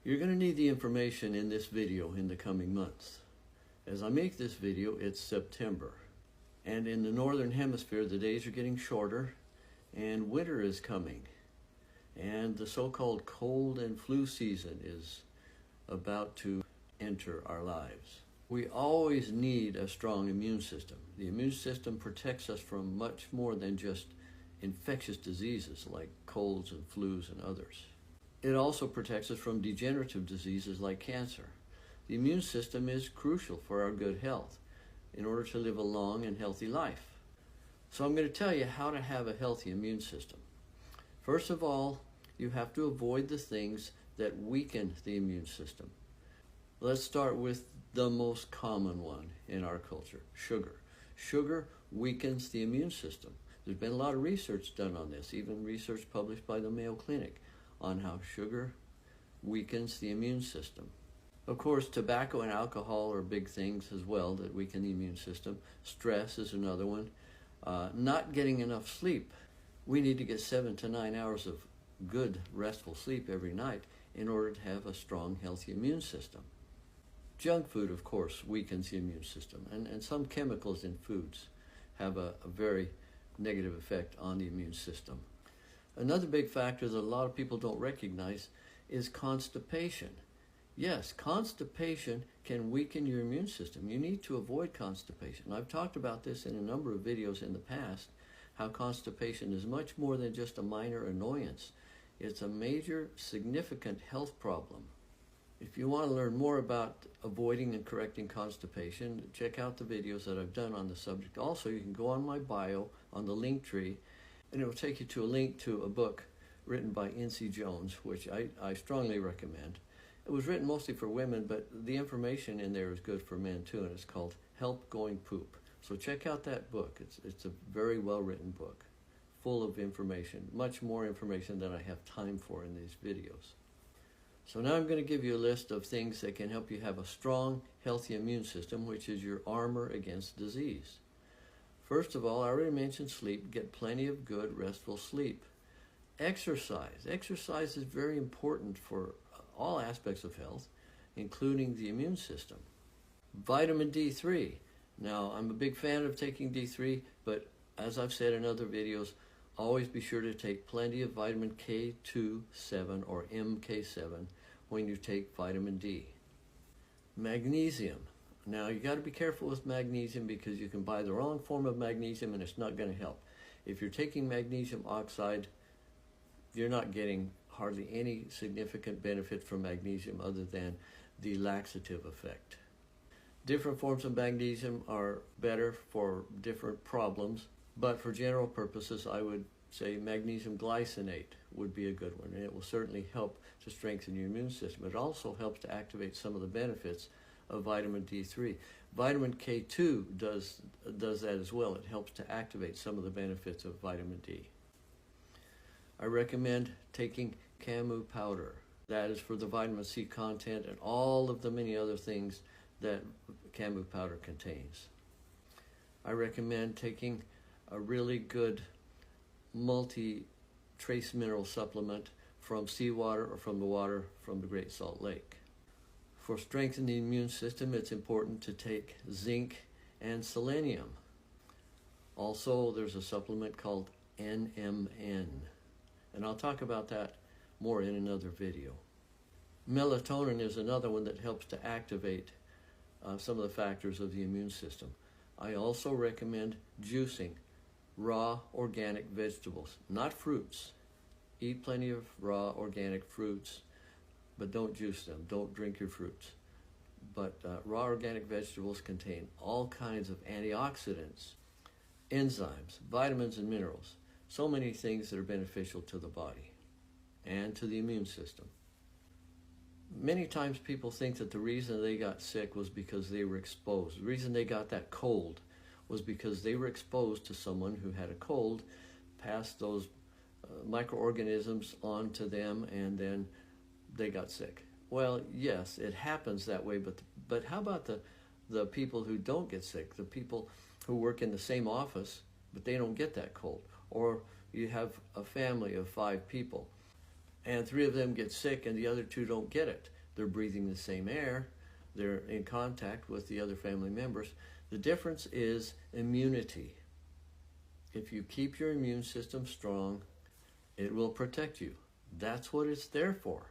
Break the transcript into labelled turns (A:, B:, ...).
A: You're going to need the information in this video in the coming months. As I make this video, it's September. And in the northern hemisphere, the days are getting shorter and winter is coming. And the so-called cold and flu season is about to enter our lives. We always need a strong immune system. The immune system protects us from much more than just infectious diseases like colds and flus and others. It also protects us from degenerative diseases like cancer. The immune system is crucial for our good health in order to live a long and healthy life. So I'm going to tell you how to have a healthy immune system. First of all, you have to avoid the things that weaken the immune system. Let's start with the most common one in our culture, sugar. Sugar weakens the immune system. There's been a lot of research done on this, even research published by the Mayo Clinic on how sugar weakens the immune system. Of course, tobacco and alcohol are big things as well that weaken the immune system. Stress is another one. Not getting enough sleep. We need to get 7 to 9 hours of good, restful sleep every night in order to have a strong, healthy immune system. Junk food, of course, weakens the immune system, and some chemicals in foods have a very negative effect on the immune system. Another big factor that a lot of people don't recognize is constipation. Yes, constipation can weaken your immune system. You need to avoid constipation. I've talked about this in a number of videos in the past, how constipation is much more than just a minor annoyance. It's a major, significant health problem. If you want to learn more about avoiding and correcting constipation, check out the videos that I've done on the subject. Also, you can go on my bio on the link tree, and it will take you to a link to a book written by N.C. Jones, which I strongly recommend. It was written mostly for women, but the information in there is good for men too, and it's called Help Going Poop. So check out that book. It's a very well-written book, full of information, much more information than I have time for in these videos. So now I'm going to give you a list of things that can help you have a strong, healthy immune system, which is your armor against disease. First of all, I already mentioned sleep. Get plenty of good, restful sleep. Exercise. Exercise is very important for all aspects of health, including the immune system. Vitamin D3. Now, I'm a big fan of taking D3, but as I've said in other videos, always be sure to take plenty of vitamin K2-7 or MK7 when you take vitamin D. Magnesium. Now, you got to be careful with magnesium because you can buy the wrong form of magnesium and it's not going to help. If you're taking magnesium oxide, you're not getting hardly any significant benefit from magnesium other than the laxative effect. Different forms of magnesium are better for different problems, but for general purposes, I would say magnesium glycinate would be a good one, and it will certainly help to strengthen your immune system. It also helps to activate some of the benefits of vitamin D3. Vitamin K2 does that as well. It helps to activate some of the benefits of vitamin D. I recommend taking Camu powder. That is for the vitamin C content and all of the many other things that Camu powder contains. I recommend taking a really good multi-trace mineral supplement from seawater or from the water from the Great Salt Lake. For strengthening the immune system, it's important to take zinc and selenium. Also, there's a supplement called NMN, and I'll talk about that more in another video. Melatonin is another one that helps to activate some of the factors of the immune system. I also recommend juicing raw organic vegetables, not fruits. Eat plenty of raw organic fruits, but don't juice them. Don't drink your fruits. But raw organic vegetables contain all kinds of antioxidants, enzymes, vitamins, and minerals. So many things that are beneficial to the body and to the immune system. Many times people think that the reason they got sick was because they were exposed. The reason they got that cold was because they were exposed to someone who had a cold, passed those microorganisms on to them, and then they got sick. Well, yes, it happens that way, but how about the people who don't get sick, the people who work in the same office, but they don't get that cold? Or you have a family of 5 people, and 3 of them get sick and the other 2 don't get it. They're breathing the same air. They're in contact with the other family members. The difference is immunity. If you keep your immune system strong, it will protect you. That's what it's there for.